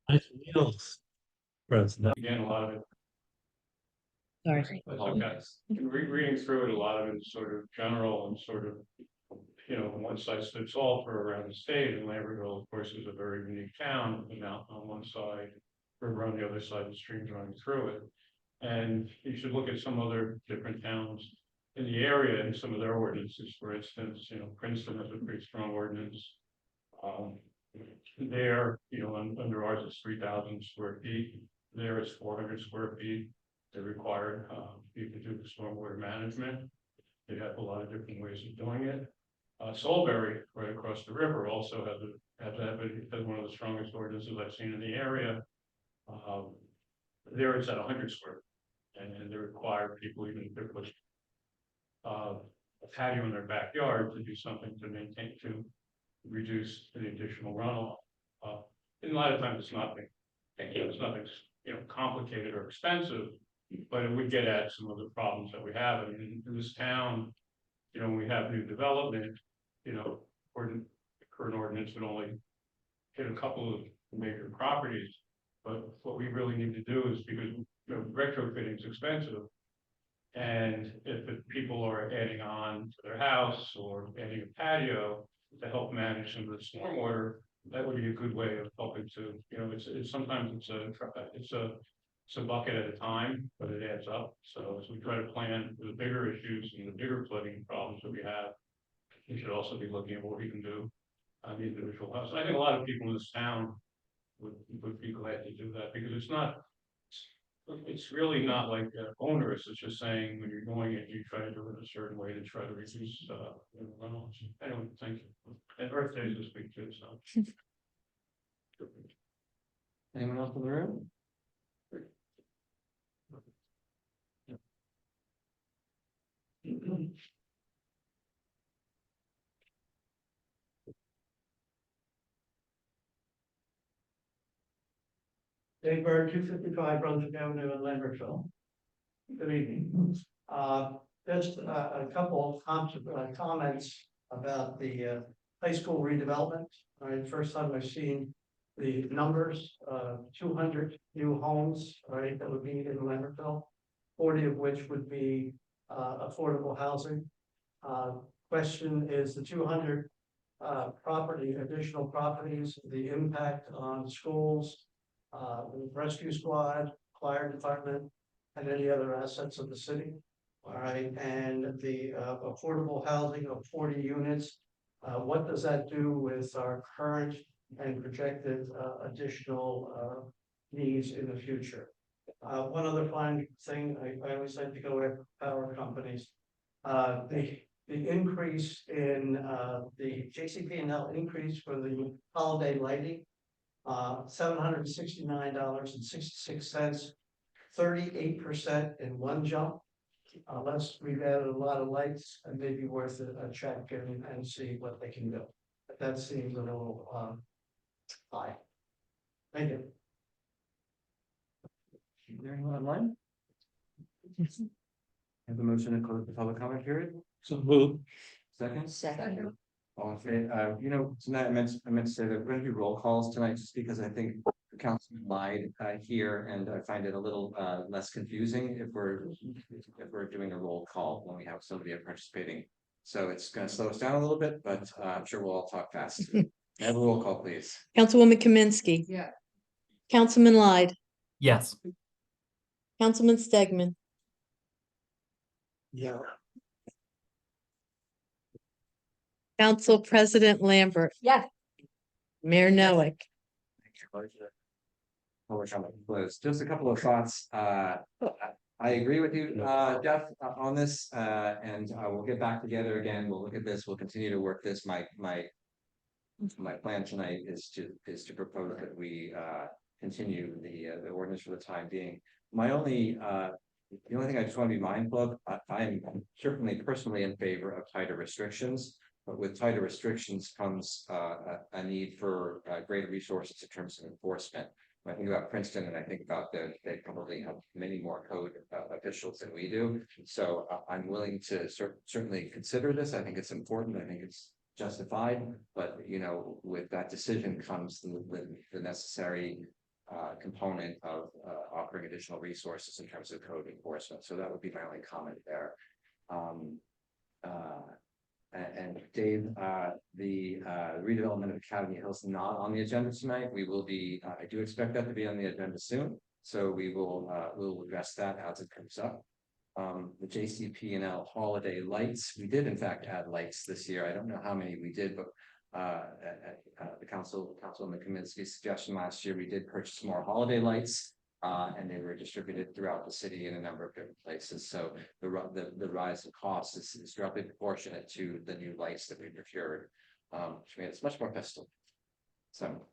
Nice meals, President. Again, a lot of it, Sorry. that's okay. Reading through it, a lot of it's sort of general and sort of, one size fits all for around the state. And Lambertville, of course, is a very unique town, with a mountain on one side, river on the other side, the streams running through it. And you should look at some other different towns in the area and some of their ordinances. For instance, Princeton has a pretty strong ordinance. There, under ours it's 3,000 square feet. There it's 400 square feet. They're required, you can do the stormwater management. They have a lot of different ways of doing it. Salisbury, right across the river, also has one of the strongest ordinances I've seen in the area. There it's at 100 square, and they require people, even if they're putting a patio in their backyard, to do something to reduce the additional runoff. And a lot of times it's nothing, complicated or expensive, but it would get at some of the problems that we have. I mean, in this town, we have new development, the current ordinance would only hit a couple of major properties. But what we really need to do is, because retrofitting is expensive, and if the people are adding on to their house or adding a patio to help manage some of the stormwater, that would be a good way of helping to, it's sometimes it's a bucket at a time, but it adds up. So as we try to plan for the bigger issues and the bigger flooding problems that we have, we should also be looking at what we can do on the individual house. I think a lot of people in this town would be glad to do that, because it's really not like onerous. It's just saying when you're doing it, you try to do it a certain way to try to reduce runoffs. Anyway, thank you. And Earth Day is this week too, so. Anyone else in the room? Dave Bird, 255 Brunswick Avenue in Lambertville. Good evening. Just a couple of comments about the high school redevelopment. All right, first time I've seen the numbers, 200 new homes, right, that would be in Lambertville, 40 of which would be affordable housing. Question is the 200 additional properties, the impact on schools, the rescue squad, fire department, and any other assets of the city. All right, and the affordable housing of 40 units. What does that do with our current and projected additional needs in the future? One other fine thing, I always like to go after power companies. The increase in the JCP&L increase for the holiday lighting, $769.66, 38% in one jump. Unless we've added a lot of lights, and maybe worth a check and see what they can do. But that seems a little high. Thank you. Is there anyone online? Have a motion to close the public comment period? So move. Second? Second. All in favor? Tonight I meant to say that we're going to do roll calls tonight, just because I think the councilman lied here, and I find it a little less confusing if we're doing a roll call when we have somebody participating. So it's going to slow us down a little bit, but I'm sure we'll all talk fast. May I have a roll call, please? Councilwoman Kaminsky. Yeah. Councilman Lyde. Yes. Councilman Stegman. Yeah. Council President Lambert. Yes. Mayor Noack. Just a couple of thoughts. I agree with you, Jeff, on this, and we'll get back together again. We'll look at this. We'll continue to work this. My plan tonight is to propose that we continue the ordinance for the time being. The only thing I just want to be mindful of, I'm certainly personally in favor of tighter restrictions. But with tighter restrictions comes a need for greater resources in terms of enforcement. When I think about Princeton, and I think about they probably have many more code officials than we do. So I'm willing to certainly consider this. I think it's important. I think it's justified. But with that decision comes the necessary component of offering additional resources in terms of code enforcement. So that would be my only comment there. And Dave, the redevelopment of Academy Hill is not on the agenda tonight. We will be, I do expect that to be on the agenda soon. So we will, we'll address that as it comes up. The JCP&L holiday lights, we did in fact add lights this year. I don't know how many we did, but the Councilman Kaminsky's suggestion last year, we did purchase more holiday lights. And they were distributed throughout the city in a number of different places. So the rise in cost is directly proportionate to the new lights that we procured, which made it much more festive. So.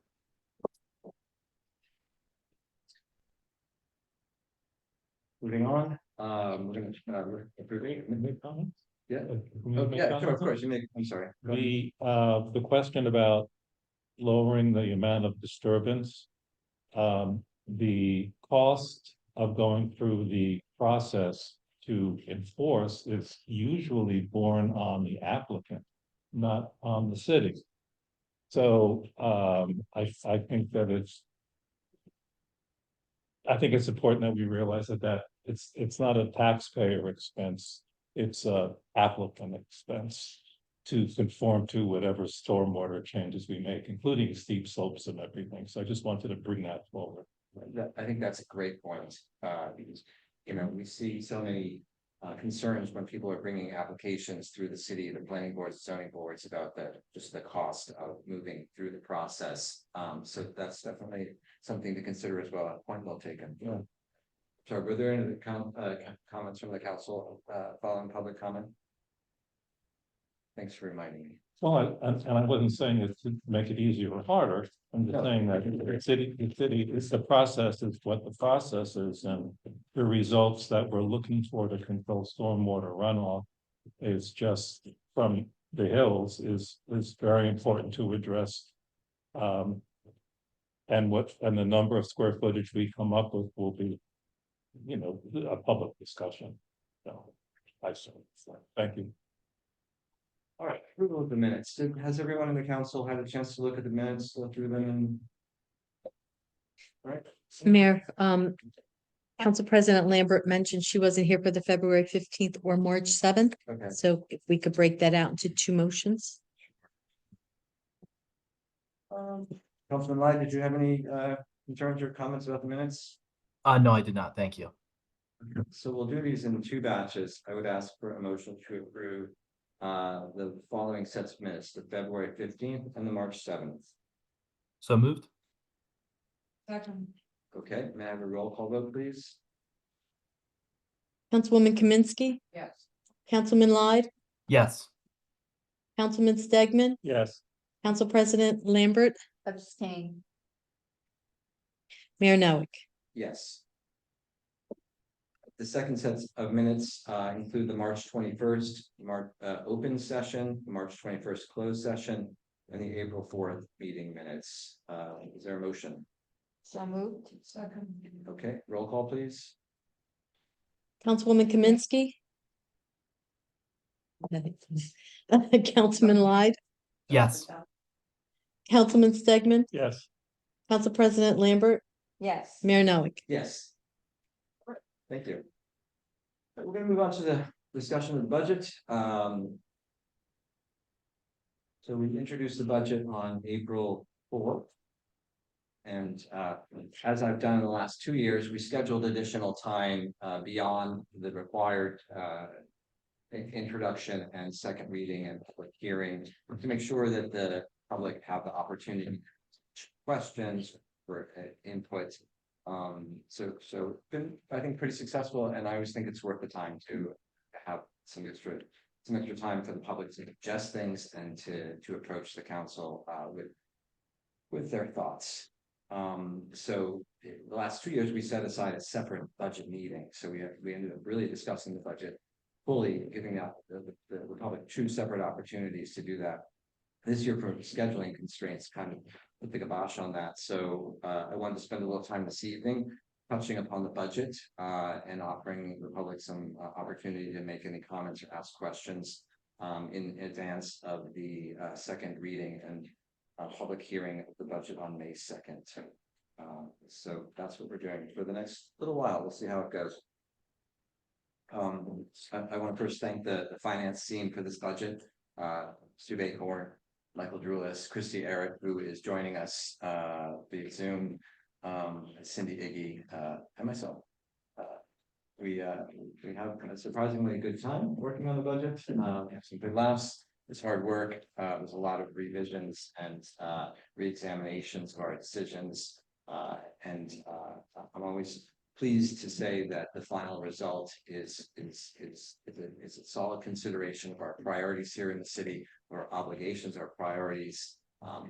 Moving on, we're gonna Make comments? yeah. Can we Oh, make yeah, sure, of comments? course, I'm sorry. Go ahead. The question about lowering the amount of disturbance. The cost of going through the process to enforce is usually borne on the applicant, not on the city. So, I think that I think it's important that we realize that it's not a taxpayer expense, it's a applicant expense to conform to whatever stormwater changes we make, including steep slopes and everything. So I just wanted to bring that forward. I think that's a great point, because, you know, we see so many concerns when people are bringing applications through the city, the planning boards, zoning boards about just the cost of moving through the process. So that's definitely something to consider as well. Point well taken. Yeah. So were there any comments from the council following public comment? Thanks for reminding me. Well, and I wasn't saying it to make it easier or harder. I'm just No. saying that the city, it's the process is what the process is, and the results that we're looking for to control stormwater runoff is just from the hills is very important to address. And the number of square footage we come up with will be, you know, a public discussion. So I say, thank you. All right, approval of the minutes. Has everyone in the council had a chance to look at the minutes, go through them and? All right. Mayor, Council President Lambert mentioned she wasn't here for the February 15th or March 7th. Okay. So if we could break that out into two motions. Councilman Lai, did you have any concerns or comments about the minutes? No, I did not. Thank you. So we'll do these in two batches. I would ask for a motion to approve the following sets of minutes, the February 15th and the March 7th. So moved. Okay, may I have a roll call vote, please? Councilwoman Kaminsky. Yes. Councilman Lyde, Yes. Councilman Stegman, Yes. Council President Lambert, Abstain. Mayor Noack. Yes. The second set of minutes include the March 21st open session, the March 21st closed session, and the April 4th meeting minutes. Is there a motion? So moved. Second. Okay, roll call, please. Councilwoman Kaminsky. Councilman Lyde, Yes. Councilman Stegman, Yes. Council President Lambert, Yes. Mayor Noack. Yes. All right, thank you. We're gonna move on to the discussion of the budget. So we introduced the budget on April 4th. And as I've done in the last 2 years, we scheduled additional time beyond the required introduction and second reading and public hearing to make sure that the public have the opportunity to ask questions for input. So been, I think, pretty successful, and I always think it's worth the time to have some extra time for the public to digest things and to approach the council with their thoughts. So the last 2 years, we set aside a separate budget meeting, so we ended up really discussing the budget fully, giving out the public 2 separate opportunities to do that. This year, for scheduling constraints, kind of put the kibosh on that. So I wanted to spend a little time this evening touching upon the budget and offering the public some opportunity to make any comments or ask questions in advance of the second reading and public hearing of the budget on May 2nd. So that's what we're doing for the next little while. We'll see how it goes. I want to first thank the finance team for this budget. Stu Bakhorn, Michael Drulis, Christy Eric, who is joining us via Zoom, Cindy Iggy, and myself. We have a surprisingly good time working on the budget. We have some good laughs. It's hard work. There's a lot of revisions and reexaminations of our decisions. And I'm always pleased to say that the final result is a solid consideration of our priorities here in the city, our obligations, our priorities,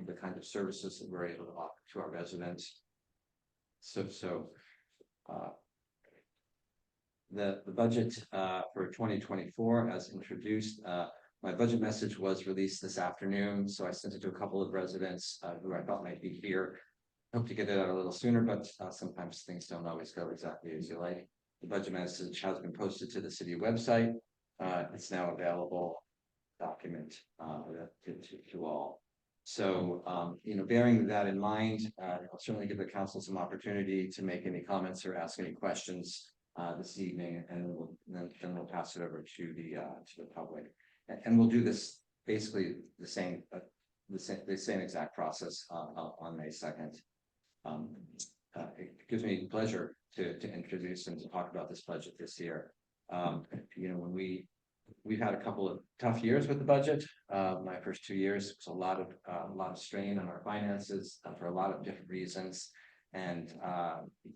the kind of services that we're able to offer to our residents. The budget for 2024 as introduced, my budget message was released this afternoon, so I sent it to a couple of residents who I thought might be here. Hope to get it out a little sooner, but sometimes things don't always go exactly as you like. The budget message has been posted to the city website. It's now available document to all. So, bearing that in mind, I'll certainly give the council some opportunity to make any comments or ask any questions this evening, and then we'll pass it over to the public, and we'll do this basically the same exact process on May 2nd. It gives me pleasure to introduce and to talk about this budget this year. When we've had a couple of tough years with the budget. My first 2 years was a lot of strain on our finances for a lot of different reasons. And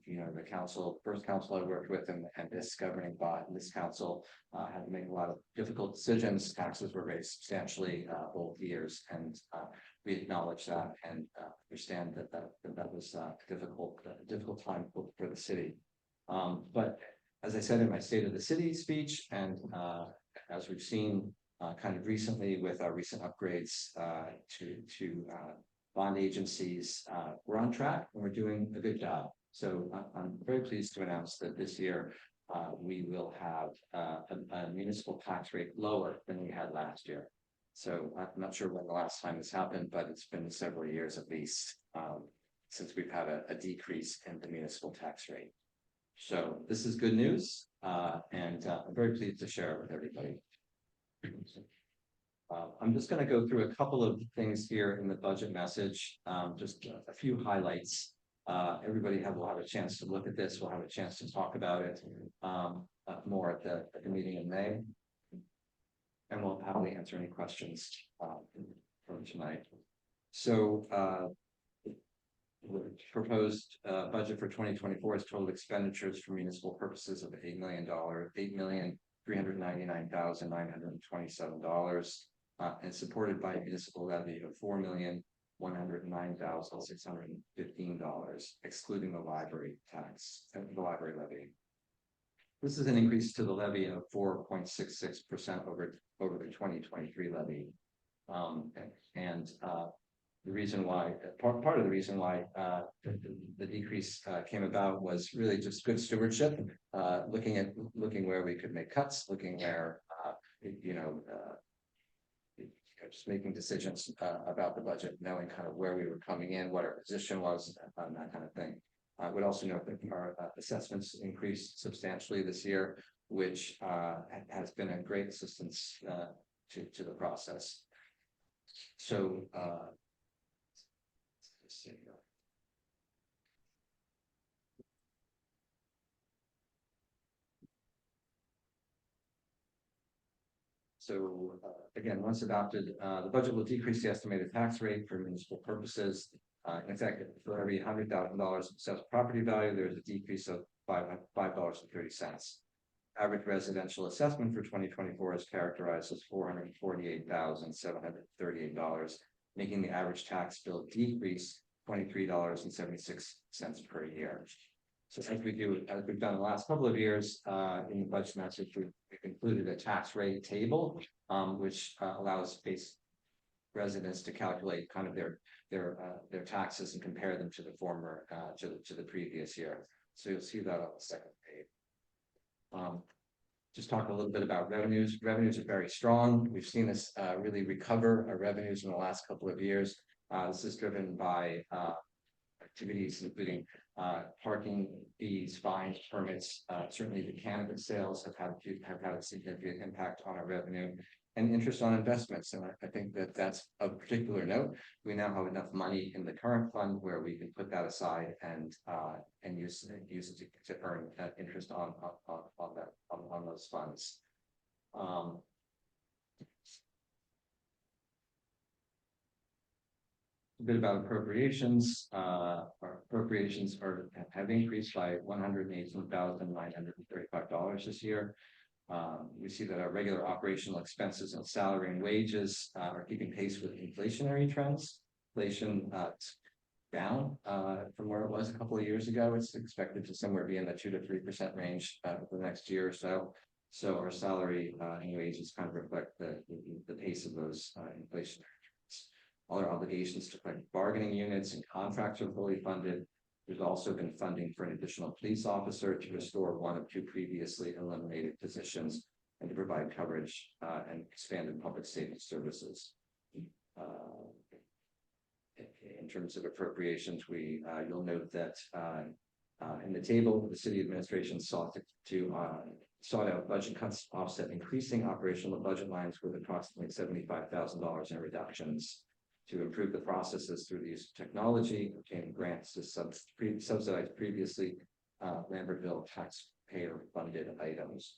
the first council I worked with and this governing body, this council had to make a lot of difficult decisions. Taxes were raised substantially both years, and we acknowledge that and understand that was a difficult time for the city. But as I said in my State of the City speech, and as we've seen kind of recently with our recent upgrades to bond agencies, we're on track and we're doing a good job. So I'm very pleased to announce that this year we will have a municipal tax rate lower than we had last year. So I'm not sure when the last time this happened, but it's been several years at least since we've had a decrease in the municipal tax rate. So this is good news, and I'm very pleased to share it with everybody. I'm just going to go through a couple of things here in the budget message, just a few highlights. Everybody have a chance to look at this. We'll have a chance to talk about it more at the meeting in May. And we'll happily answer any questions from tonight. So the proposed budget for 2024 is total expenditures for municipal purposes of $8,399,927, and supported by a municipal levy of $4,109,615, excluding the library tax, the library levy. This is an increase to the levy of 4.66% over the 2023 levy. The reason why, part of the reason why the decrease came about was really just good stewardship, looking where we could make cuts, looking where just making decisions about the budget, knowing kind of where we were coming in, what our position was, that kind of thing. I would also note that our assessments increased substantially this year, which has been a great assistance to the process. So let's see here. So again, once adopted, the budget will decrease the estimated tax rate for municipal purposes. In fact, for every $100,000 assessed property value, there is a decrease of $5.30. Average residential assessment for 2024 is characterized as $448,738, making the average tax bill decrease $23.76 per year. So as we've done the last couple of years, in the budget message, we've included a tax rate table, which allows residents to calculate kind of their taxes and compare them to the former to the previous year. So you'll see that on the second page. Just talk a little bit about revenues. Revenues are very strong. We've seen this really recover our revenues in the last couple of years. This is driven by activities, including parking fees, fines, permits. Certainly the cannabis sales have had a significant impact on our revenue and interest on investments. And I think that that's of particular note. We now have enough money in the current fund where we can put that aside and use it to earn interest on those funds. A bit about appropriations. Our appropriations have increased by $118,935 this year. We see that our regular operational expenses and salary and wages are keeping pace with inflationary trends. Inflation down from where it was a couple of years ago. It's expected to somewhere be in the 2 to 3% range for the next year or so. So our salary and wages kind of reflect the pace of those inflationary trends. All our obligations to collect bargaining units and contracts are fully funded. There's also been funding for an additional police officer to restore one of 2 previously eliminated positions and to provide coverage and expanded public safety services. In terms of appropriations, you'll note that in the table, the city administration sought out budget cuts to offset increasing operational budget lines with approximately $75,000 in reductions. To improve the processes through the use of technology, obtaining grants to subsidize previously Lambertville taxpayer funded items.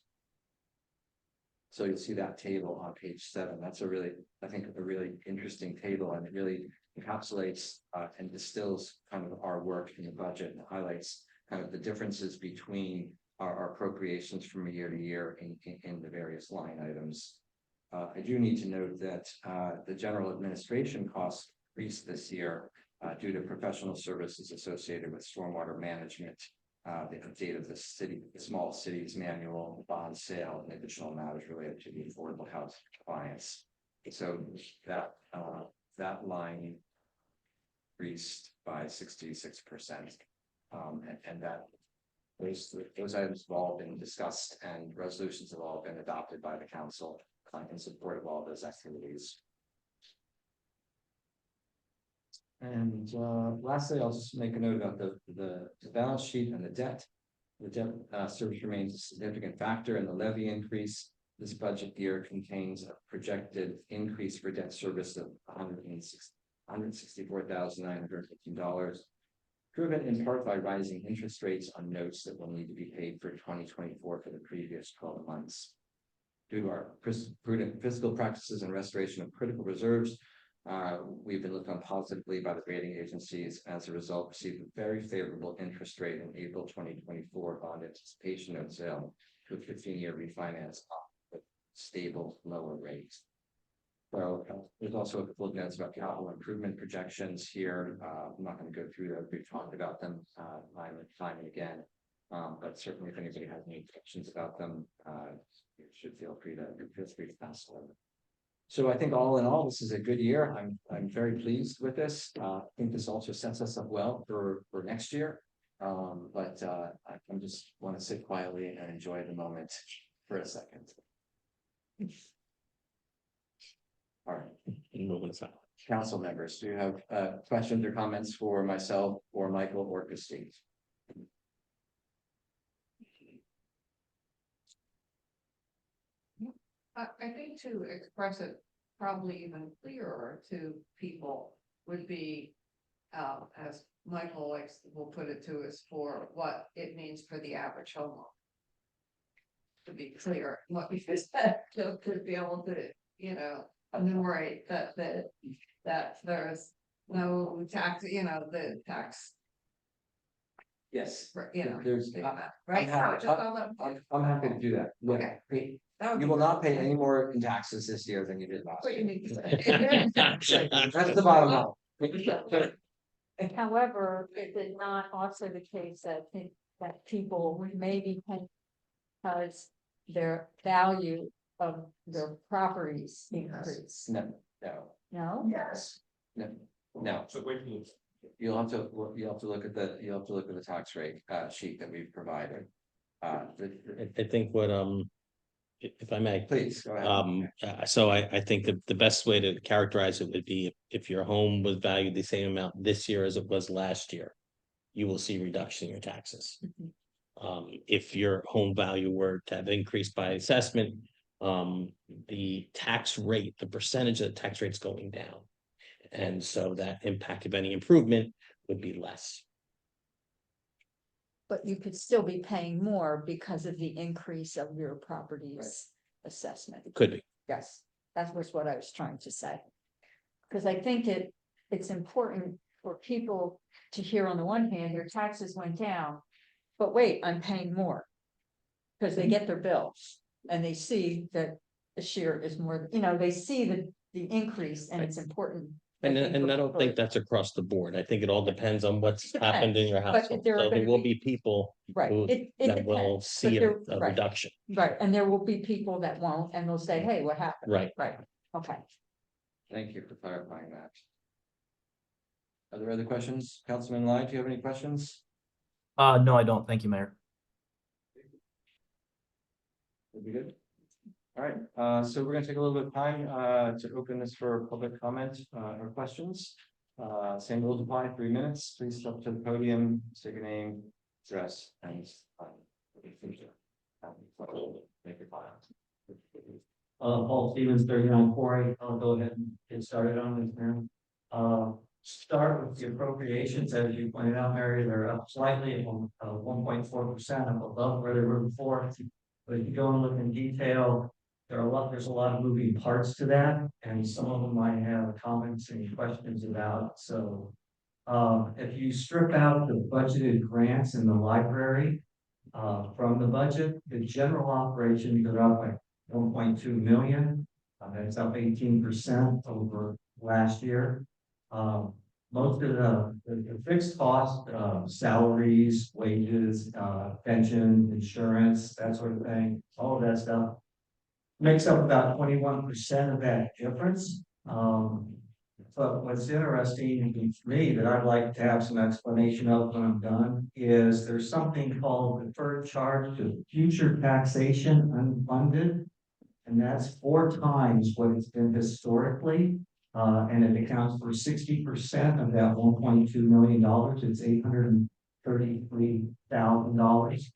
So you'll see that table on page 7. That's I think a really interesting table, and it really encapsulates and distills kind of our work in the budget and highlights kind of the differences between our appropriations from year to year in the various line items. I do need to note that the general administration costs increased this year due to professional services associated with stormwater management, the update of the small cities manual, bond sale, and additional matters related to the affordable housing compliance. So that line increased by 66%, and that those items have all been discussed and resolutions have all been adopted by the council in support of all those activities. And lastly, I'll just make a note about the balance sheet and the debt. The debt service remains a significant factor in the levy increase. This budget year contains a projected increase for debt service of $164,915, driven in part by rising interest rates on notes that will need to be paid for 2024 for the previous 12 months. Due to our prudent fiscal practices and restoration of critical reserves, we've been looked on positively by the rating agencies. As a result, received a very favorable interest rate in April 2024 bond anticipation note sale to a 15-year refinance with stable lower rates. So there's also a couple of notes about capital improvement projections here. I'm not going to go through that. We've talked about them time and again. But certainly if anybody has any questions about them, you should feel free to ask them. So I think all in all, this is a good year. I'm very pleased with this. I think this also sets us up well for next year. But I just want to sit quietly and enjoy the moment for a second. All right. Council members, do you have questions or comments for myself or Michael or Christine? I think to express it probably even clearer to people would be, as Michael will put it to us, for what it means for the average homeowner. To be clear, what we said, to be able to, enumerate that there's no tax, the tax. Yes. There's right. I'm happy to do that. Okay. You will not pay any more in taxes this year than you did last What you year. need to say. That's the bottom line. However, is it not also the case that people maybe can, because their value of their properties increase? No? Yes. No. So wait till You'll have to look at the tax rate sheet that we've provided. I think what, if I may, Please go ahead. so I think the best way to characterize it would be if your home was valued the same amount this year as it was last year. you will see reduction in your taxes. Mhm. If your home value were to have increased by assessment, the tax rate, the percentage of the tax rate's going down. And so that impact of any improvement would be less. But you could still be paying more because of the increase of your property's assessment. Could be. Yes, that was what I was trying to say. Because I think it's important for people to hear, on the one hand, your taxes went down, but wait, I'm paying more. Because they get their bills and they see that the share is more, they see the increase, and it's important. And think, and for- I don't for- think that's across the board. I think it all depends on what's happened in your but household. there are So there gonna will be- be people Right, who- it that will depends, but see a there- right. reduction. Right, and there will be people that won't, and they'll say, hey, what happened? Right. Right, okay. Thank you for clarifying that. Are there other questions? Councilman Lai, do you have any questions? No, I don't. Thank you, Mayor. Would be good. All right, so we're gonna take a little bit of time to open this for public comment or questions. Same rules apply, 3 minutes. Please step to the podium, state your name, address, and make your file. Paul Stevens, 39 Quarry. I'll go ahead and get started on this now. Start with the appropriations, as you pointed out, Mary, they're up slightly at 1.4% above where they were before. But if you go and look in detail, there's a lot of moving parts to that, and some of them I have comments and questions about. So if you strip out the budgeted grants in the library from the budget, the general operations are up by 1.2 million. That's up 18% over last year. Most of the fixed cost, salaries, wages, pension, insurance, that sort of thing, all of that stuff makes up about 21% of that difference. But what's interesting to me that I'd like to have some explanation of when I'm done is there's something called deferred charge to future taxation unfunded. And that's 4 times what it's been historically. And it accounts for 60% of that $1.2 million. It's $833,000.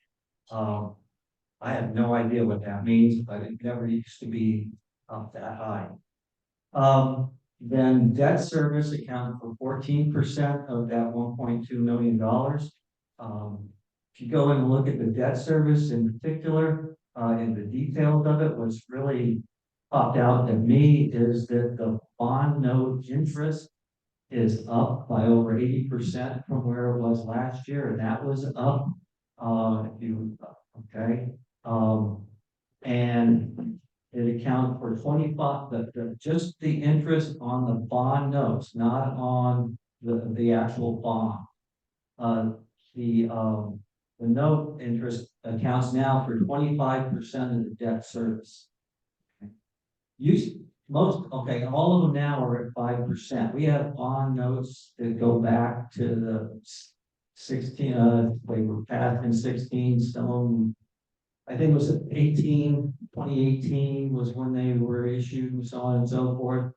I have no idea what that means, but it never used to be up that high. Then debt service accounted for 14% of that $1.2 million. If you go and look at the debt service in particular, in the details of it, what's really popped out to me is that the bond note interest is up by over 80% from where it was last year, and that was up. And it accounted for 25, just the interest on the bond notes, not on the actual bond. The note interest accounts now for 25% of the debt service. All of them now are at 5%. We have bond notes that go back to the 16, they were passed in 16, some of them, I think it was 2018 was when they were issued and so on and so forth.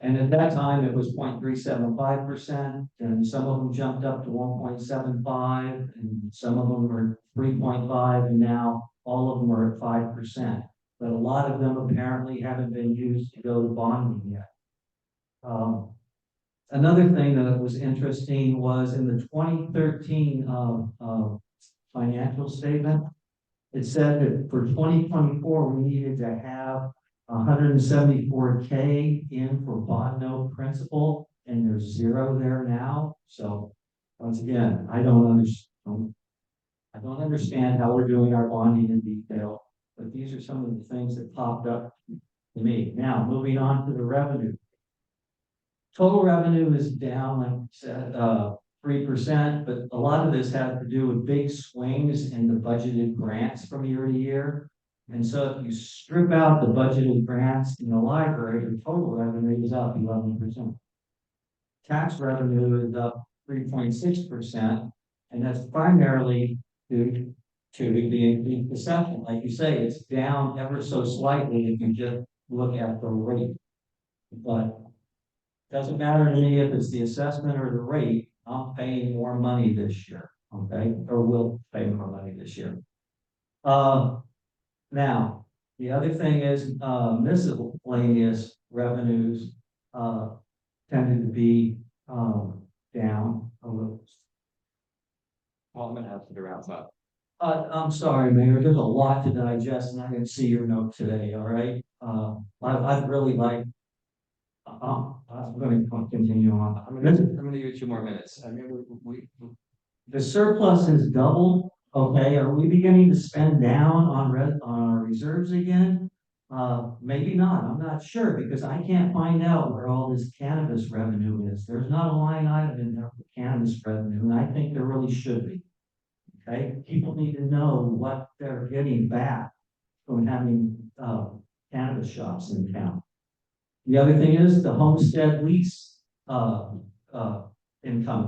And at that time it was 0.375%, and some of them jumped up to 1.75, and some of them were 3.5, and now all of them are at 5%. But a lot of them apparently haven't been used to go to bonding yet. Another thing that was interesting was in the 2013 financial statement, it said that for 2024, we needed to have 174K in for bond note principal, and there's 0 there now. So once again, I don't understand how we're doing our bonding in detail, but these are some of the things that popped up to me. Now, moving on to the revenue. Total revenue is down, like I said, 3%, but a lot of this has to do with big swings in the budgeted grants from year to year. And so if you strip out the budgeted grants in the library, the total revenue is up 11%. Tax revenue is up 3.6%, and that's primarily due to the increased assessment. Like you say, it's down ever so slightly if you just look at the rate. But it doesn't matter to me if it's the assessment or the rate. I'm paying more money this year, okay, or will pay more money this year. Now, the other thing is, miscellaneous revenues, tended to be, down a little. Well, I'm gonna have to wrap up. I'm sorry, Mayor, there's a lot to digest and I didn't see your note today, all right? I'd really like. I'm gonna continue on. I'm gonna give you 2 more minutes. I mean, The surplus has doubled, okay, are we beginning to spend down on our reserves again? Maybe not, I'm not sure, because I can't find out where all this cannabis revenue is, there's not a line item in there for cannabis revenue, and I think there really should be. Okay, people need to know what they're getting back from having, cannabis shops in town. The other thing is the homestead lease, income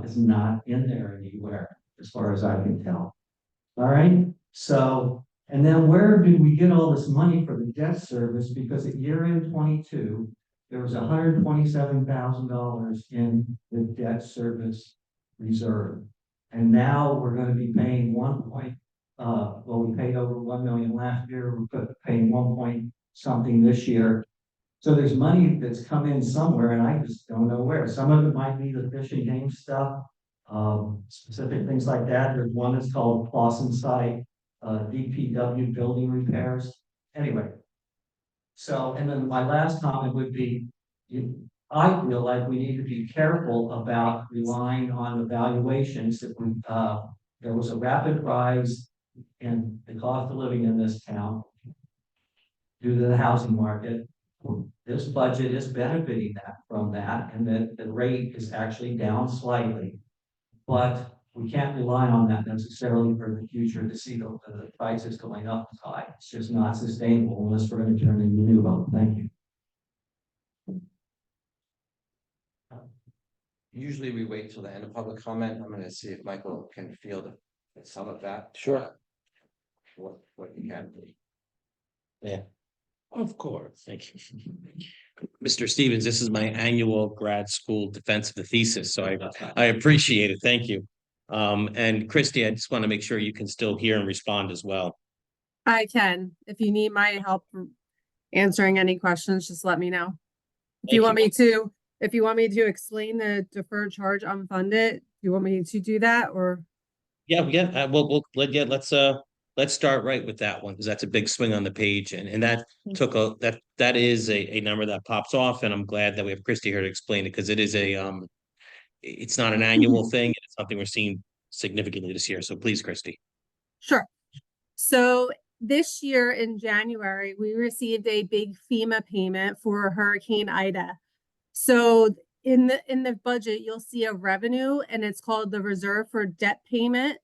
is not in there anywhere, as far as I can tell. All right, so, and then where did we get all this money for the debt service? Because at year end 22, there was $127,000 in the debt service reserve. And now we're gonna be paying we paid over 1 million last year, we're paying 1 point something this year. So there's money that's come in somewhere and I just don't know where. Some of it might be the fish and game stuff, specific things like that. There's one that's called Clausen Site, DPW building repairs. Anyway. So, and then my last comment would be, I feel like we need to be careful about relying on evaluations that there was a rapid rise in the cost of living in this town due to the housing market. This budget is benefiting from that, and the rate is actually down slightly. But we can't rely on that necessarily for the future to see the prices going up high. It's just not sustainable unless we're going to turn into new vote. Thank you. Usually we wait till the end of public comment. I'm gonna see if Michael can field some of that. Sure. What you can. Yeah. Of course, thank you. Mr. Stevens, this is my annual grad school defense of the thesis, so I appreciate it. Thank you. And Christy, I just want to make sure you can still hear and respond as well. I can. If you need my help answering any questions, just let me know. If you want me to, explain the deferred charge unfunded, you want me to do that or? Yeah, let's start right with that one, because that's a big swing on the page, and that took that is a number that pops off, and I'm glad that we have Christy here to explain it, because it is it's not an annual thing, it's something we're seeing significantly this year. So please, Christy. Sure. So this year in January, we received a big FEMA payment for Hurricane Ida. So in the budget, you'll see a revenue, and it's called the Reserve for Debt Payment.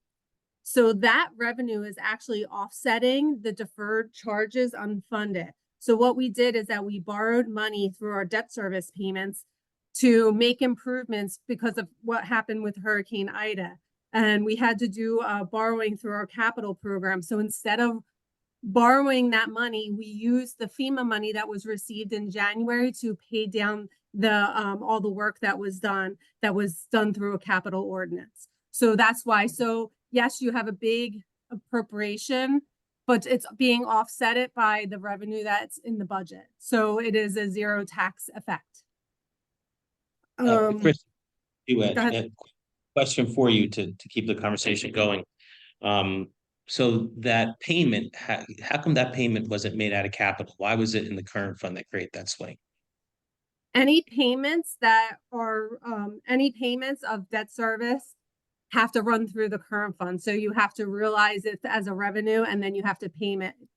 So that revenue is actually offsetting the deferred charges unfunded. So what we did is that we borrowed money through our debt service payments to make improvements because of what happened with Hurricane Ida. And we had to do borrowing through our capital program. So instead of borrowing that money, we used the FEMA money that was received in January to pay down all the work that was done through a capital ordinance. So that's why. So yes, you have a big appropriation, but it's being offset by the revenue that's in the budget. So it is a zero tax effect. Chris, go ahead. Question for you to keep the conversation going. So that payment, how come that payment wasn't made out of capital? Why was it in the current fund that created that swing? Any payments that are any payments of debt service have to run through the current fund. So you have to realize it as a revenue, and then you have to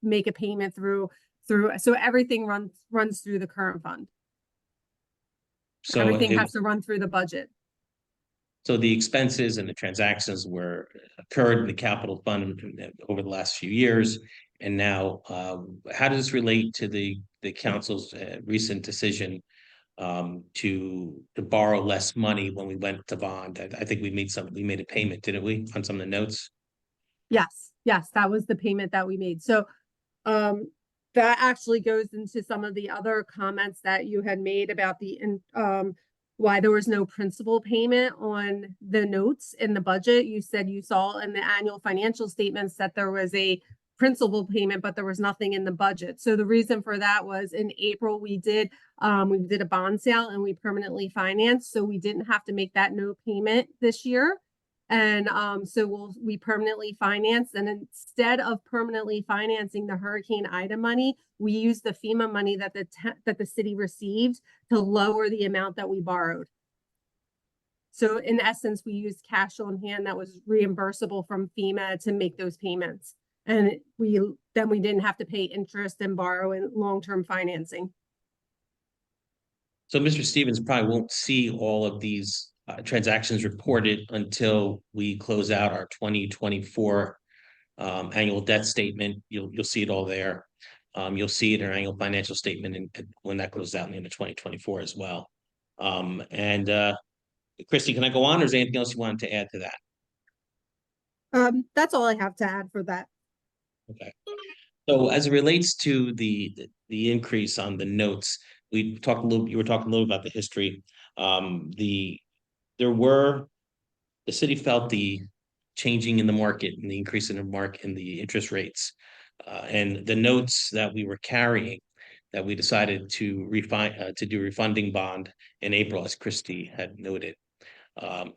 make a payment through. So everything runs through the current fund. So everything has to run through the budget. So the expenses and the transactions occurred in the capital fund over the last few years. And now, how does this relate to the council's recent decision to borrow less money when we went to bond? I think we made a payment, didn't we, on some of the notes? Yes, that was the payment that we made. So that actually goes into some of the other comments that you had made about the why there was no principal payment on the notes in the budget. You said you saw in the annual financial statements that there was a principal payment, but there was nothing in the budget. So the reason for that was in April, we did a bond sale and we permanently financed, so we didn't have to make that note payment this year. And so we permanently financed, and instead of permanently financing the Hurricane Ida money, we used the FEMA money that the city received to lower the amount that we borrowed. So in essence, we used cash on hand that was reimbursable from FEMA to make those payments. And we didn't have to pay interest and borrow in long-term financing. So Mr. Stevens probably won't see all of these transactions reported until we close out our 2024 annual debt statement. You'll see it all there. You'll see it in our annual financial statement and when that goes out in the end of 2024 as well. Christy, can I go on, or is there anything else you wanted to add to that? That's all I have to add for that. Okay. So as it relates to the increase on the notes, you were talking a little about the history. The city felt the changing in the market and the increase in the market in the interest rates. And the notes that we were carrying, that we decided to do refunding bond in April, as Christy had noted.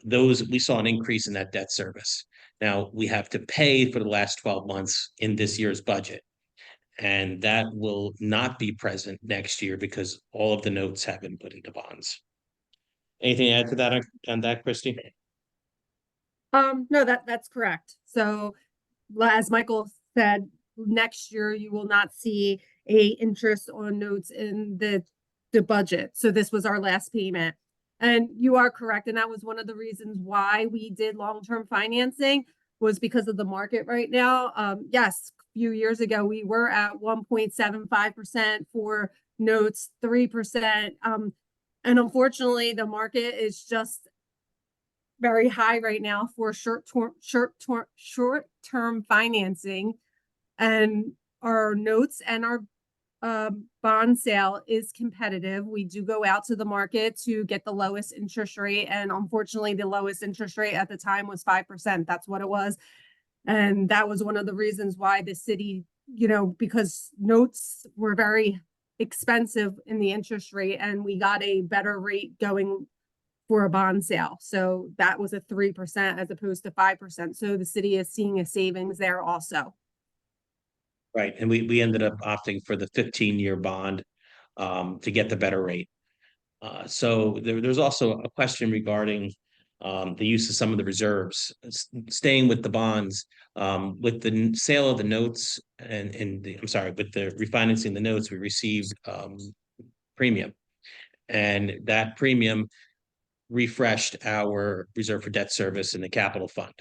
We saw an increase in that debt service. Now we have to pay for the last 12 months in this year's budget. And that will not be present next year because all of the notes have been put into bonds. Anything to add to that on that, Christy? No, that's correct. So as Michael said, next year you will not see a interest on notes in the budget. So this was our last payment. And you are correct. And that was one of the reasons why we did long-term financing, was because of the market right now. Yes, a few years ago, we were at 1.75% for notes, 3%. And unfortunately, the market is just very high right now for short-term financing. And our notes and our bond sale is competitive. We do go out to the market to get the lowest interest rate. And unfortunately, the lowest interest rate at the time was 5%. That's what it was. And that was one of the reasons why the city, because notes were very expensive in the interest rate, and we got a better rate going for a bond sale. So that was a 3% as opposed to 5%. So the city is seeing a savings there also. Right, and we ended up opting for the 15-year bond to get the better rate. So there's also a question regarding the use of some of the reserves. Staying with the bonds, with the sale of the notes with the refinancing the notes, we received premium, and that premium refreshed our reserve for debt service in the capital fund.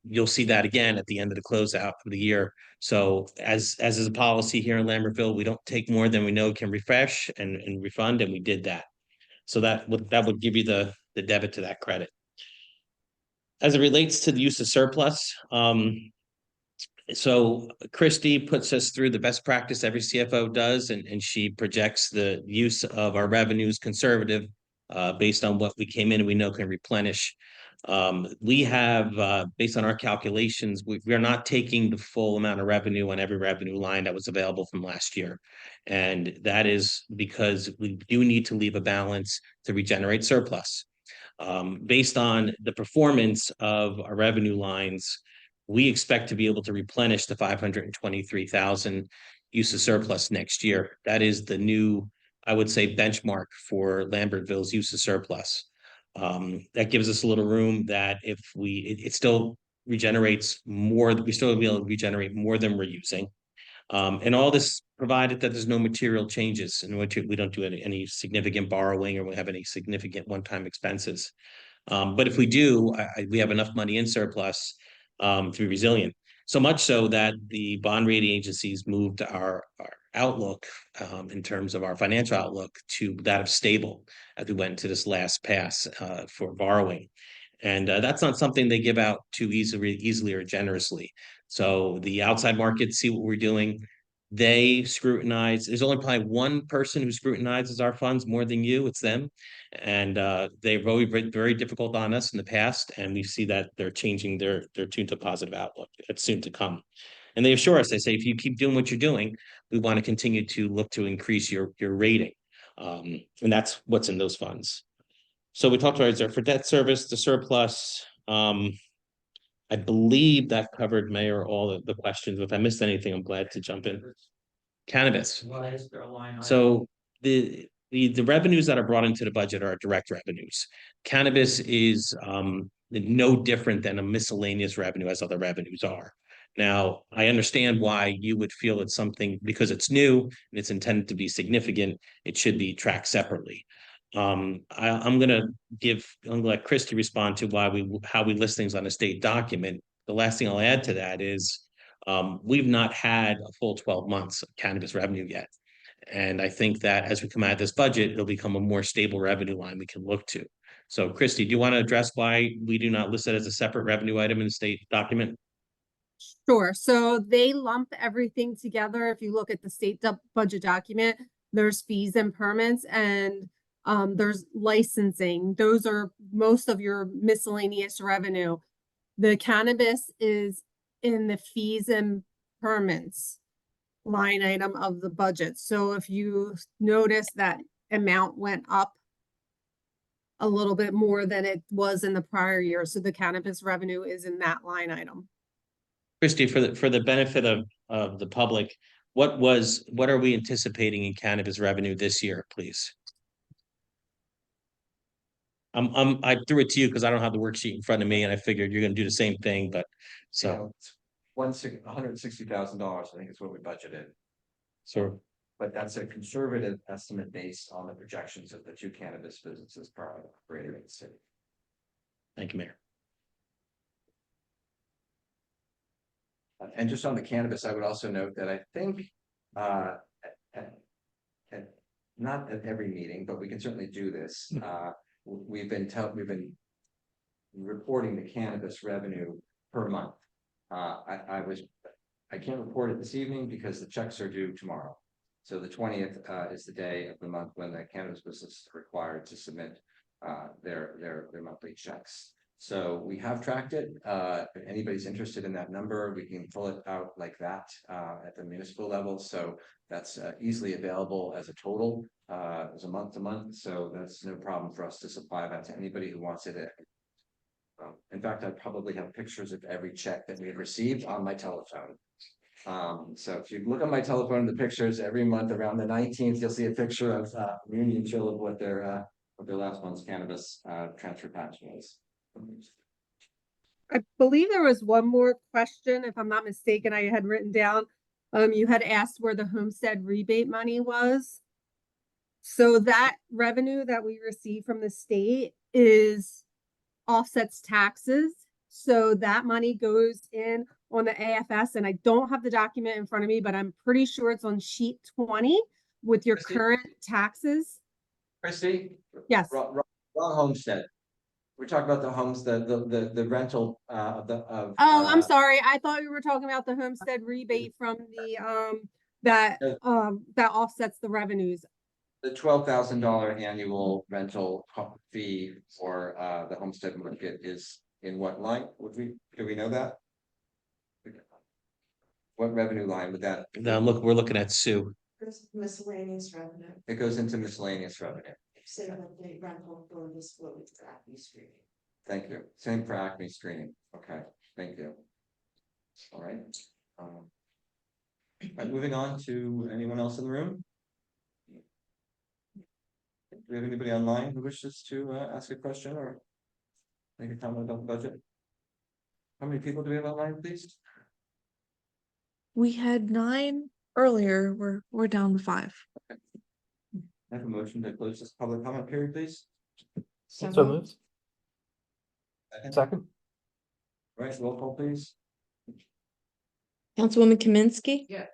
You'll see that again at the end of the closeout of the year. So as is a policy here in Lambertville, we don't take more than we know can refresh and refund, and we did that. So that would give you the debit to that credit. As it relates to the use of surplus, so Christy puts us through the best practice every CFO does, and she projects the use of our revenues conservative based on what we came in and we know can replenish. We have, based on our calculations, we are not taking the full amount of revenue on every revenue line that was available from last year. And that is because we do need to leave a balance to regenerate surplus. Based on the performance of our revenue lines, we expect to be able to replenish the 523,000 use of surplus next year. That is the new, I would say, benchmark for Lambertville's use of surplus. That gives us a little room that if it still regenerates more, we still will be able to regenerate more than we're using. And all this provided that there's no material changes in which we don't do any significant borrowing or we have any significant one-time expenses. But if we do, we have enough money in surplus to be resilient. So much so that the bond rating agencies moved our outlook in terms of our financial outlook to that of stable as we went into this last pass for borrowing. And that's not something they give out too easily or generously. So the outside markets see what we're doing. They scrutinize, there's only probably one person who scrutinizes our funds more than you, it's them. And they've always been very difficult on us in the past, and we see that they're changing their tune to positive outlook. It's soon to come. And they assure us, they say, if you keep doing what you're doing, we want to continue to look to increase your rating. And that's what's in those funds. So we talked about reserve for debt service, the surplus. I believe that covered, Mayor, all the questions. If I missed anything, I'm glad to jump in. Cannabis. Why is there a line item? So the revenues that are brought into the budget are direct revenues. Cannabis is no different than a miscellaneous revenue as other revenues are. Now, I understand why you would feel it's something, because it's new and it's intended to be significant, it should be tracked separately. I'm gonna let Christy respond to how we list things on a state document. The last thing I'll add to that is we've not had a full 12 months of cannabis revenue yet. And I think that as we come out of this budget, it'll become a more stable revenue line we can look to. So Christy, do you want to address why we do not list it as a separate revenue item in the state document? Sure. So they lump everything together. If you look at the state budget document, there's fees and permits, and there's licensing. Those are most of your miscellaneous revenue. The cannabis is in the fees and permits line item of the budget. So if you notice that amount went up a little bit more than it was in the prior year. So the cannabis revenue is in that line item. Christy, for the benefit of the public, what are we anticipating in cannabis revenue this year, please? I threw it to you because I don't have the worksheet in front of me, and I figured you're gonna do the same thing, but so. $160,000, I think is what we budgeted, So but that's a conservative estimate based on the projections of the two cannabis businesses currently operating in the city. thank you, Mayor. And just on the cannabis, I would also note that I think, at- not at every meeting, but we can certainly do this. We've been reporting the cannabis revenue per month. I can't report it this evening because the checks are due tomorrow. So the 20th is the day of the month when the cannabis business is required to submit their monthly checks. So we have tracked it. If anybody's interested in that number, we can pull it out like that at the municipal level. So that's easily available as a total, as a month to month. So that's no problem for us to supply that to anybody who wants it. In fact, I probably have pictures of every check that we have received on my telephone. So if you look on my telephone, the pictures every month around the 19th, you'll see a picture of Union Chill of what their last month's cannabis transfer patch was. I believe there was one more question, if I'm not mistaken, I had written down. You had asked where the homestead rebate money was. So that revenue that we receive from the state offsets taxes. So that money goes in on the AFS, and I don't have the document in front of me, but I'm pretty sure it's on sheet 20 with your Christy? current taxes. Christy? Yes. Wrong homestead. We're talking about the homestead, the rental Oh, I'm sorry. I thought we were talking about the homestead rebate from the that offsets the revenues. The $12,000 annual rental fee for the homestead market is in what line? Do we know that? What revenue line would that? Now we're looking at Sue. Miscellaneous revenue. It goes into miscellaneous revenue. Say that the rental for this will be screening. Thank you. Same for Acme screening. Okay, thank you. All right. Right, moving on to anyone else in the room? Do we have anybody online who wishes to ask a question or make a comment about the budget? How many people do we have online, please? We had 9 earlier. We're down to 5. I have a motion to close this public comment period, please. So moved. Second. Right, roll call, please. Councilwoman Kaminsky? Yeah.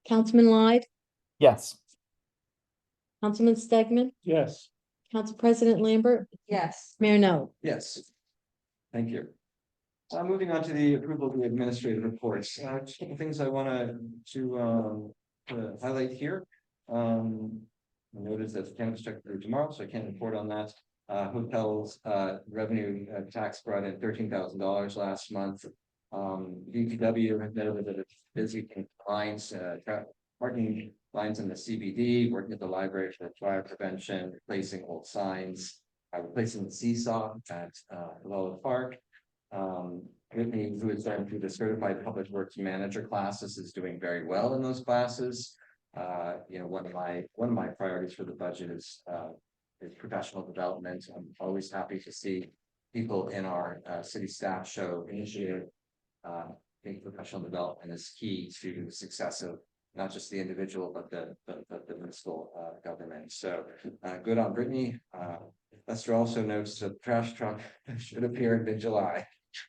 Councilman Lyde? Yes. Councilman Stegman? Yes. Council President Lambert? Yes. Mayor No. Yes. Thank you. Moving on to the approval of the administrative reports, just a couple things I wanna to highlight here. I noticed that the cannabis check through tomorrow, so I can't report on that. Hotels, revenue tax brought in $13,000 last month. DPW had noted that it's busy lines, parking lines in the CBD, working at the library for fire prevention, replacing old signs, replacing the seesaw at Lola Park. Whitney, who is going through the certified public works manager classes, is doing very well in those classes. You know, one of my priorities for the budget is professional development. I'm always happy to see people in our city staff show initiative. I think professional development is key to the success of not just the individual, but the municipal government. So good on Brittany. Lester also notes that the trash truck should appear in mid-July.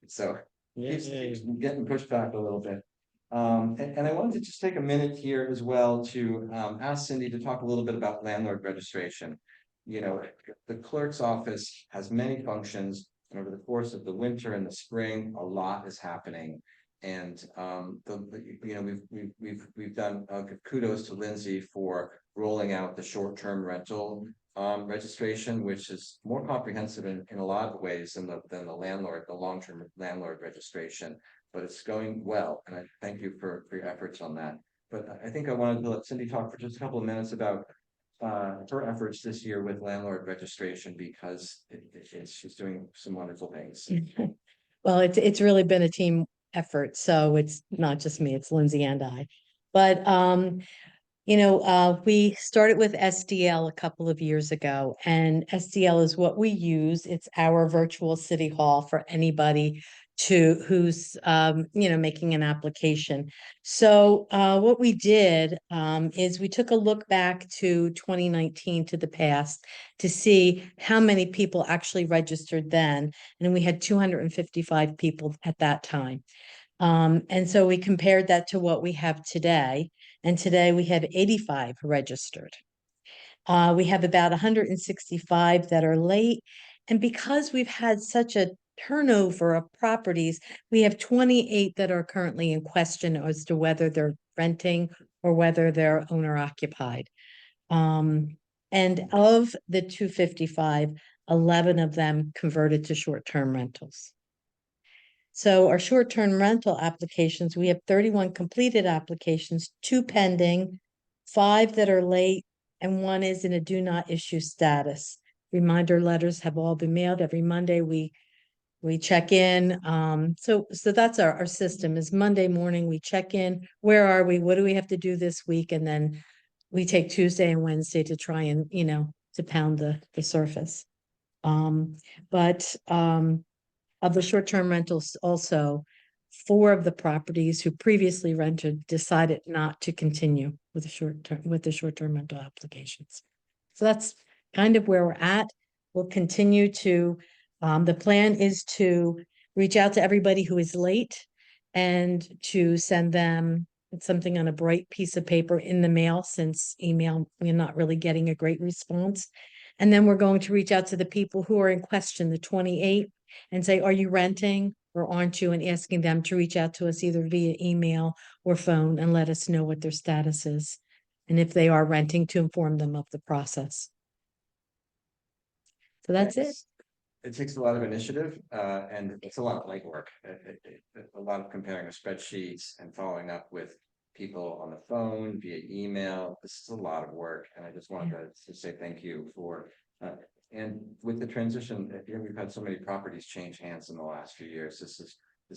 So keeps getting pushed back a little bit. And I wanted to just take a minute here as well to ask Cindy to talk a little bit about landlord registration. You know, the clerk's office has many functions, and over the course of the winter and the spring, a lot is happening. And you know, we've done kudos to Lindsay for rolling out the short-term rental registration, which is more comprehensive in a lot of ways than the long-term landlord registration. But it's going well, and I thank you for your efforts on that. But I think I wanted to let Cindy talk for just a couple of minutes about her efforts this year with landlord registration, because she's doing some wonderful things. Well, it's really been a team effort, so it's not just me, it's Lindsay and I. But you know, we started with SDL a couple of years ago, and SDL is what we use. It's our virtual city hall for anybody who's you know, making an application. So what we did is we took a look back to 2019, to the past, to see how many people actually registered then, and we had 255 people at that time. And so we compared that to what we have today, and today we have 85 registered. We have about 165 that are late, and because we've had such a turnover of properties, we have 28 that are currently in question as to whether they're renting or whether they're owner occupied. And of the 255, 11 of them converted to short-term rentals. So our short-term rental applications, we have 31 completed applications, 2 pending, 5 that are late, and 1 is in a do not issue status. Reminder letters have all been mailed. Every Monday we check in. So that's our system is Monday morning, we check in. Where are we? What do we have to do this week? And then we take Tuesday and Wednesday to try and, you know, to pound the surface. Of the short-term rentals also, 4 of the properties who previously rented decided not to continue with the short-term rental applications. So that's kind of where we're at. We'll continue to, the plan is to reach out to everybody who is late and to send them something on a bright piece of paper in the mail, since email, we're not really getting a great response. And then we're going to reach out to the people who are in question, the 28, and say, are you renting or aren't you? And asking them to reach out to us either via email or phone and let us know what their status is. And if they are renting, to inform them of the process. So that's it. It takes a lot of initiative, and it's a lot of legwork. A lot of comparing of spreadsheets and following up with people on the phone, via email. This is a lot of work, and I just wanted to say thank you for. And with the transition, we've had so many properties change hands in the last few years. This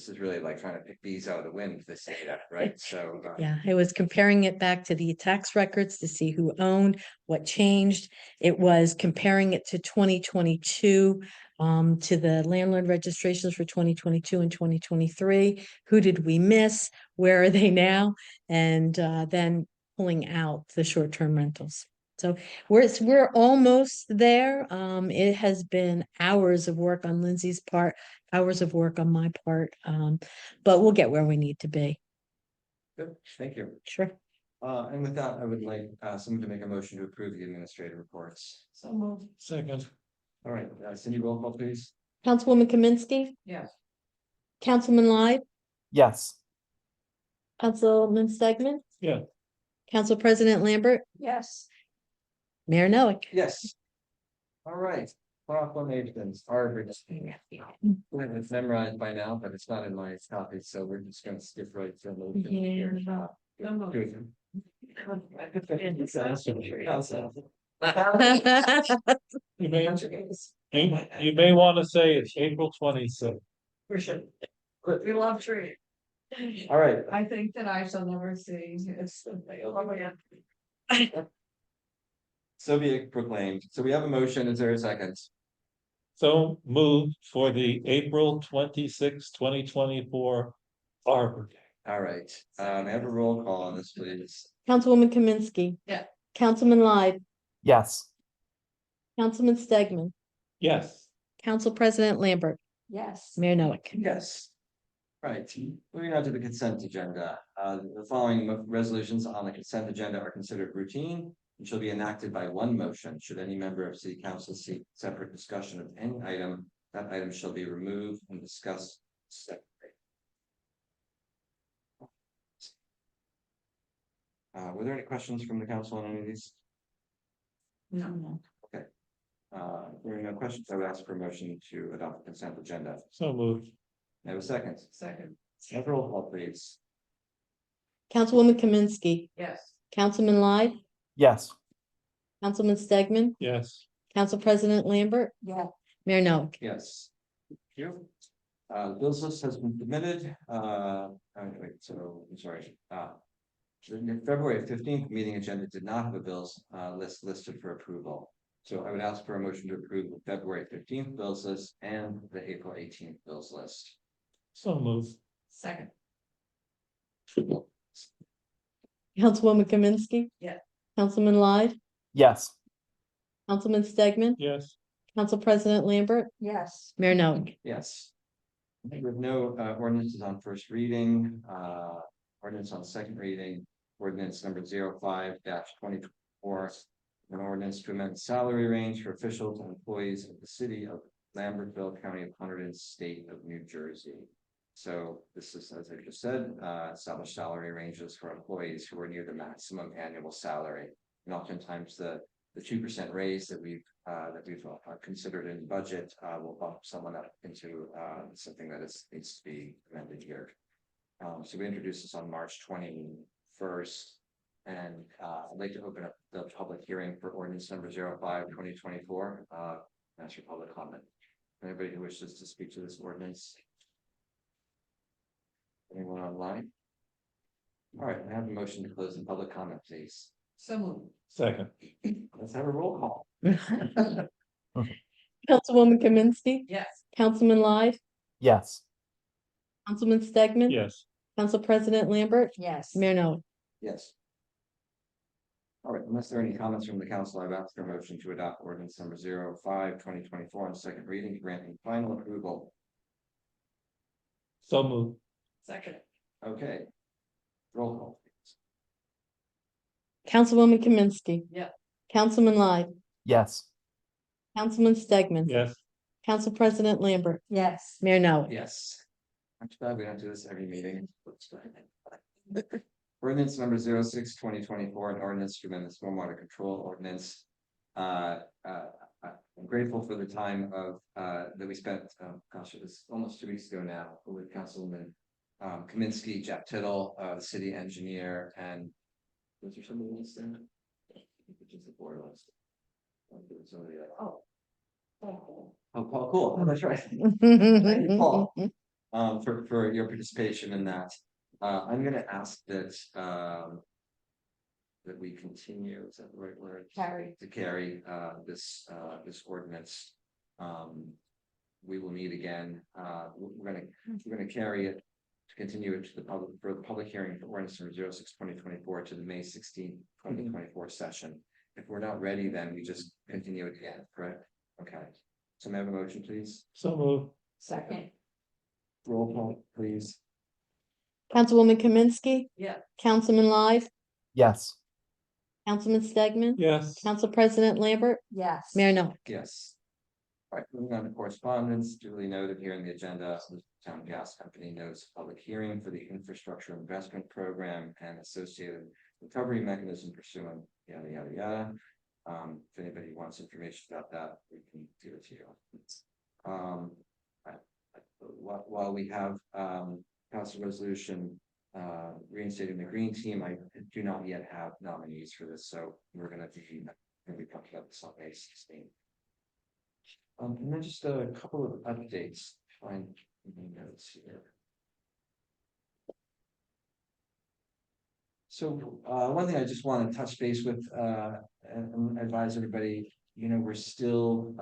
is really like trying to pick bees out of the wind, they say that, right? So yeah, it was comparing it back to the tax records to see who owned, what changed. It was comparing it to 2022, to the landlord registrations for 2022 and 2023. Who did we miss? Where are they now? And then pulling out the short-term rentals. So we're almost there. It has been hours of work on Lindsay's part, hours of work on my part, but we'll get where we need to be. good, thank you. Sure. And with that, I would like someone to make a motion to approve the administrative reports. So moved. Second. All right, Cindy, roll call, please. Councilwoman Kaminsky, Yes. Councilman Lyde, Yes. Councilman Stegman, Yeah, Council President Lambert, Yes. Mayor Noack. Yes. All right, proclamations, arbors. It's memorized by now, but it's not in my copy, so we're just gonna skip right to the. you may, you may want to say it's April 26th. For sure. We love trees. All right, I think that I shall never see, it's. so be it proclaimed. So we have a motion. Is there a second? So moved for the April 26th, 2024 Arbor Day. All right, may I have a roll call on this, please? Councilwoman Kaminsky. Yeah. Councilman Lyde, Yes. Councilman Stegman, Yes, Council President Lambert, Yes. Mayor Noack. Yes. Right, moving on to the consent agenda. The following resolutions on the consent agenda are considered routine and shall be enacted by one motion. Should any member of city council seek separate discussion of any item, that item shall be removed and discussed separately. Were there any questions from the council on any of these? No. There are no questions. I would ask for a motion to adopt the consent agenda. so moved. May I have a second? Second, Have a roll call, please. Councilwoman Kaminsky, yes. Councilman Lyde, Yes. Councilman Stegman, Yes, Council President Lambert, Yeah. Mayor Noack. Yes. Thank you. Bills list has been submitted, wait, so, I'm sorry, the February 15th meeting agenda did not have a bills, list listed for approval. So I would ask for a motion to approve the February 15th bills list and the April 18th bills list. so moved. Second, Councilwoman Kaminsky. Yeah. Councilman Lyde, Yes. Councilman Stegman, Yes, Council President Lambert, Yes. Mayor Noack. Yes. With no ordinances on first reading, ordinance on second reading, ordinance number 05-2024. An ordinance to amend salary range for officials and employees of the city of Lambertville, County of Hunterdon, State of New Jersey. So this is, as I just said, established salary ranges for employees who are near the maximum annual salary. And oftentimes the 2% raise that we've considered in budget will bump someone up into something that needs to be amended here. So we introduced this on March 21st. And I'd like to open up the public hearing for ordinance number 05-2024. Ask for public comment. Anybody who wishes to speak to this ordinance? Anyone online? All right, I have a motion to close the public comment, please. so moved. second. Let's have a roll call. Councilwoman Kaminsky, Yes. Councilman Lyde, Yes. Councilman Stegman. Yes, Council President Lambert, Yes. Mayor Noack. Yes. All right, unless there are any comments from the council, I've asked for a motion to adopt ordinance number 05-2024 on second reading, granting final approval. so moved. Second, Okay. Roll call. Councilwoman Kaminsky. Yeah. Councilman Lyde, Yes. Councilman Stegman. Yes, Council President Lambert, Yes. Mayor Noack. Yes. I'm too bad we don't do this every meeting. Ordinance number 06-2024, an ordinance to amend the stormwater control ordinance. I'm grateful for the time of that we spent, gosh, it was almost 2 weeks ago now, with Councilman Kaminsky, Jeff Tittle, the city engineer, and was there somebody else there? Just the board list. Oh, Paul, cool. Oh, that's right. Thank you, Paul. For your participation in that. I'm gonna ask that that we continue, is that the right word? Carry. To carry this ordinance. We will meet again. We're gonna carry it to continue it to the public for the public hearing for ordinance number 06-2024 to the May 16th, 2024 session. If we're not ready, then we just continue it again, correct? Okay. So may I have a motion, please? so moved. Second. Roll call, please. Councilwoman Kaminsky. yeah. Councilman Lyde, Yes. Councilman Stegman. Yes, Council President Lambert, Yes. Mayor Noack. Yes. Right, moving on to correspondence, duly noted here in the agenda, the town gas company knows public hearing for the infrastructure investment program and associated recovery mechanism pursuant, yada, yada, yada. If anybody wants information about that, we can give it to you. While we have, council resolution, reinstating the green team, I do not yet have nominees for this, so we're gonna be talking about this on May 16th. And then just a couple of updates, find the notes here. So, one thing I just want to touch base with, and advise everybody, we're still,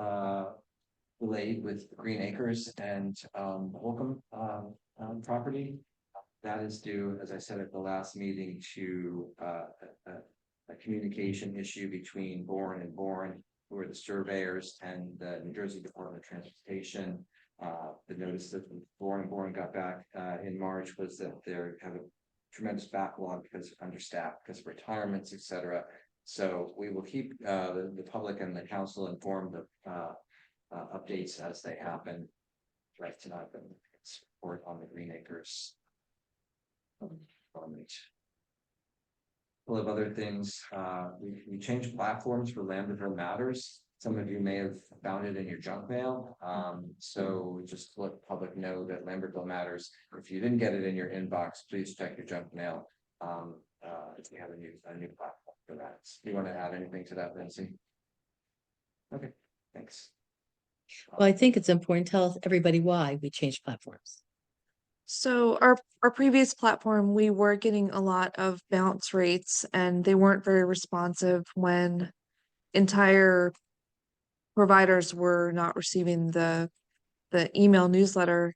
delayed with Green Acres and, Holcomb, property. That is due, as I said at the last meeting, to, a communication issue between Bourne and Bourne, who are the surveyors, and the New Jersey Department of Transportation. The notice that Bourne and Bourne got back, in March was that they have a tremendous backlog because of understaffed, because of retirements, etc. So we will keep, the public and the council informed of, updates as they happen. Right tonight, and support on the Green Acres. Full of other things, we changed platforms for Lambertville Matters. Some of you may have found it in your junk mail. So just to let the public know that Lambertville Matters, if you didn't get it in your inbox, please check your junk mail. We have a new platform for that. Do you want to add anything to that, Lindsay? Okay, thanks. Well, I think it's important to tell everybody why we changed platforms. So our previous platform, we were getting a lot of bounce rates and they weren't very responsive when entire providers were not receiving the email newsletter.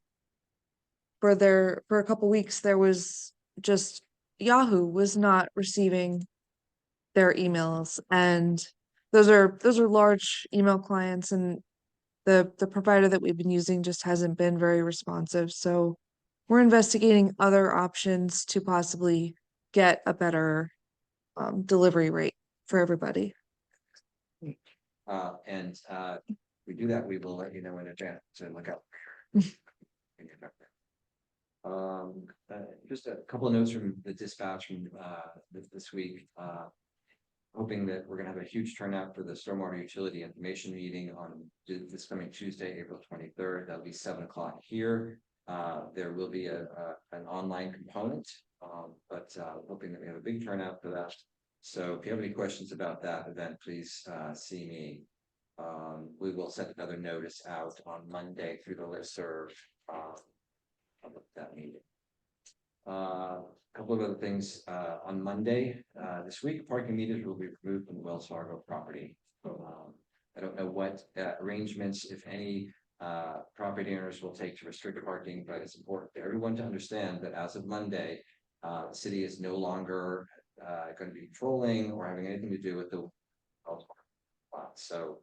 For a couple weeks, there was just Yahoo was not receiving their emails, and those are large email clients, and the provider that we've been using just hasn't been very responsive. So we're investigating other options to possibly get a better delivery rate for everybody. And we do that, we will let you know in advance to look out. Just a couple of notes from the dispatch from this week. Hoping that we're gonna have a huge turnout for the stormwater utility information meeting on this coming Tuesday, April 23rd. That'll be 7 o'clock here. There will be an online component, but hoping that we have a big turnout for that. So if you have any questions about that event, please see me. We will send another notice out on Monday through the listserv of that meeting. Couple of other things on Monday this week, parking meters will be removed from the Wells Fargo property. I don't know what arrangements, if any, property owners will take to restrict parking, but it's important for everyone to understand that as of Monday, the city is no longer going to be controlling or having anything to do with the Wells Fargo. So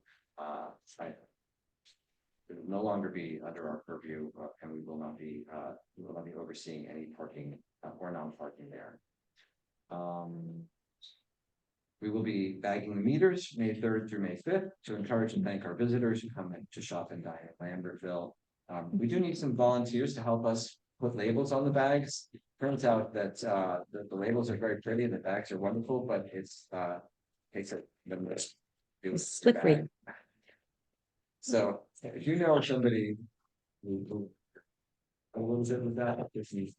it will no longer be under our purview, and we will not be overseeing any parking or non-parking there. We will be bagging the meters May 3rd through May 5th to encourage and thank our visitors who come in to shop and dine at Lambertville. We do need some volunteers to help us put labels on the bags. Turns out that the labels are very pretty and the bags are wonderful, but it's takes a Slippery. So if you know somebody who a little bit with that, if you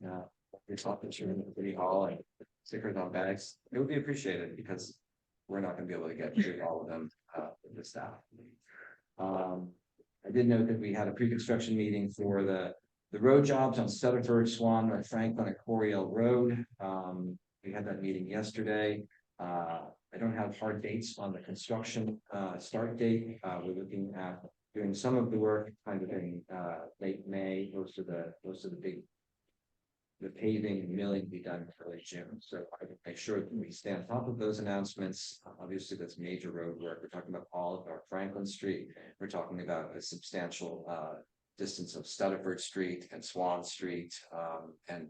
you're talking to in the city hall and stickers on bags, it would be appreciated because we're not going to be able to get through all of them with the staff. I did note that we had a pre-construction meeting for the road jobs on Stutterford, Swan, North Franklin, and Coriel Road. We had that meeting yesterday. I don't have hard dates on the construction start date. We're looking at doing some of the work kind of in late May. Most of the paving and milling be done in early June. So I will make sure that we stay on top of those announcements. Obviously, that's major road work. We're talking about all of our Franklin Street. We're talking about a substantial distance of Stutterford Street and Swan Street, and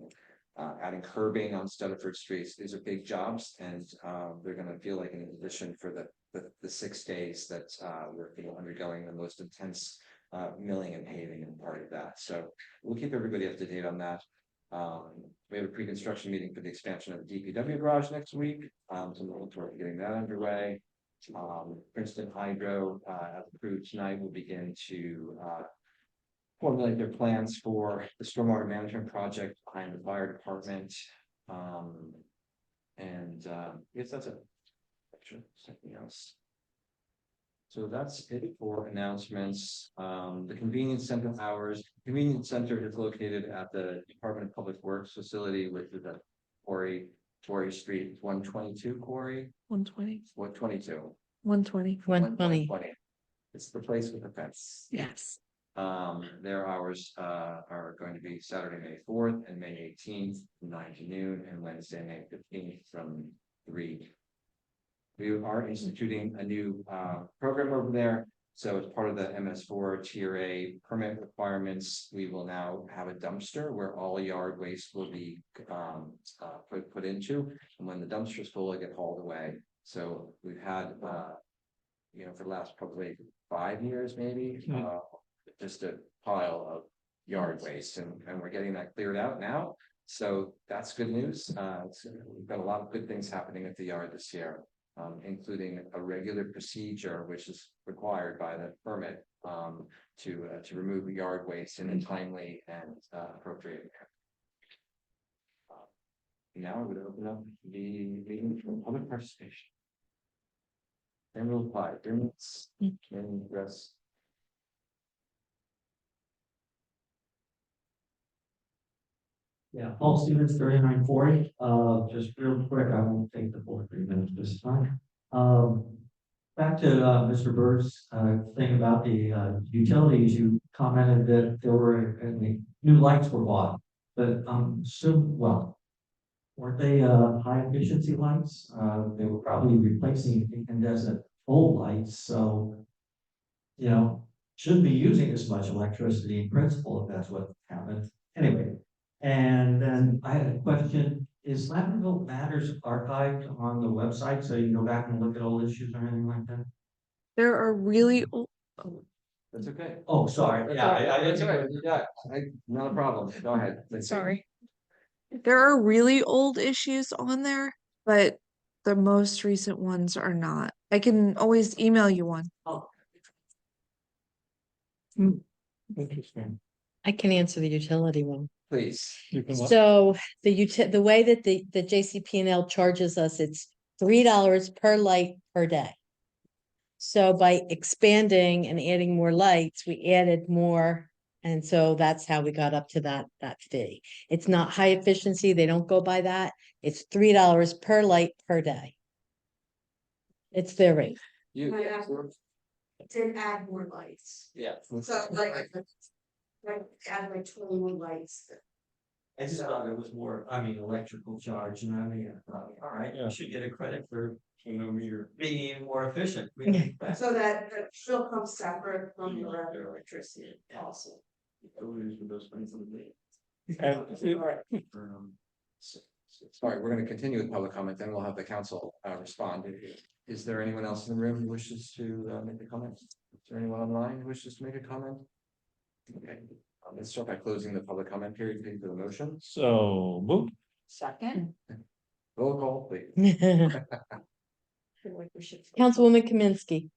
adding curbing on Stutterford Streets. These are big jobs, and they're going to feel like an addition for the 6 days that we're undergoing the most intense milling and paving and part of that. So we'll keep everybody up to date on that. We have a pre-construction meeting for the expansion of the DPW garage next week, so we'll look forward to getting that underway. Princeton Hydro, as approved tonight, will begin to, formulate their plans for the stormwater management project behind the fire department. Yes, that's it. Actually, something else. So that's it for announcements. The convenience center hours, convenience center is located at the Department of Public Works facility, which is at Quarry Street, 122 Quarry, 120, 122. 120. 120. It's the place with the fence. Yes. Their hours are going to be Saturday, May 4th and May 18th, from 9 to noon, and Wednesday, May 15th from 3. We are instituting a new program over there. So as part of the MS4 Tier A permit requirements, we will now have a dumpster where all yard waste will be put into. And when the dumpster is full, it get hauled away. So we've had for the last probably 5 years, maybe, just a pile of yard waste, and we're getting that cleared out now. So that's good news. We've got a lot of good things happening at the yard this year, including a regular procedure which is required by the permit to remove yard waste in a timely and appropriate manner. Now I would open up the meeting for public participation. And we'll apply 3 minutes. Can address. Yeah, Paul Stevens, 3940, just real quick, I won't take the full 3 minutes this time. Back to Mr. Bird's thing about the utilities, you commented that there were any new lights were bought, but weren't they high efficiency lights? They were probably replacing incandescent old lights, so shouldn't be using as much electricity in principle if that's what happened. Anyway. And then I had a question, is Latterville Matters archived on the website, so you can go back and look at old issues or anything like that? There are really old, That's okay. Oh, sorry, That's all right. Yeah, not a problem. Go ahead. sorry. There are really old issues on there, but the most recent ones are not. I can always email you one. Interesting. I can answer the utility one. Please. You can So the way that the JCP&L charges us, it's $3 per light per day. So by expanding and adding more lights, we added more. And so that's how we got up to that fee. It's not high efficiency. They don't go by that. It's $3 per light per day. It's their rate. You. Did add more lights. Yeah. So add like 21 lights. I just thought it was more, electrical charge, and I thought, all right, Yeah. you should get a credit for being more efficient. So that still comes separate from the regular electricity also. Sorry, we're going to continue with public comment, then we'll have the council respond. Is there anyone else in the room who wishes to make a comment? Is there anyone online who wishes to make a comment? Okay, let's start by closing the public comment period for the motion. So, move. Second. Roll call, please. Councilwoman Kaminsky.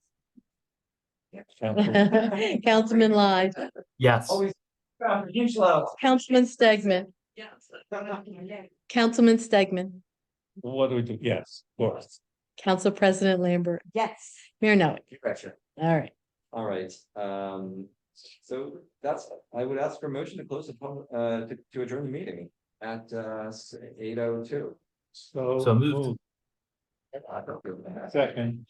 Councilman Lyde. Yes. Councilman Stegman. Yes. Councilman Stegman. What do we do? Yes, of course. Council President Lambert. Yes. Mayor Noah. Gotcha. All right. All right, so I would ask for a motion to close the public, to adjourn the meeting at 8:02. So moved. Second.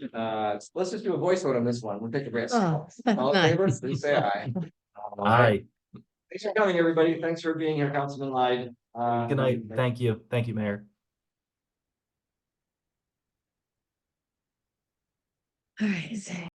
Let's just do a voice vote on this one. We'll take a risk. Oh, All in favor, nice. please say aye. Aye. Thanks for coming, everybody. Thanks for being here, Councilman Lyde. Good night. Thank you. Thank you, Mayor. All right.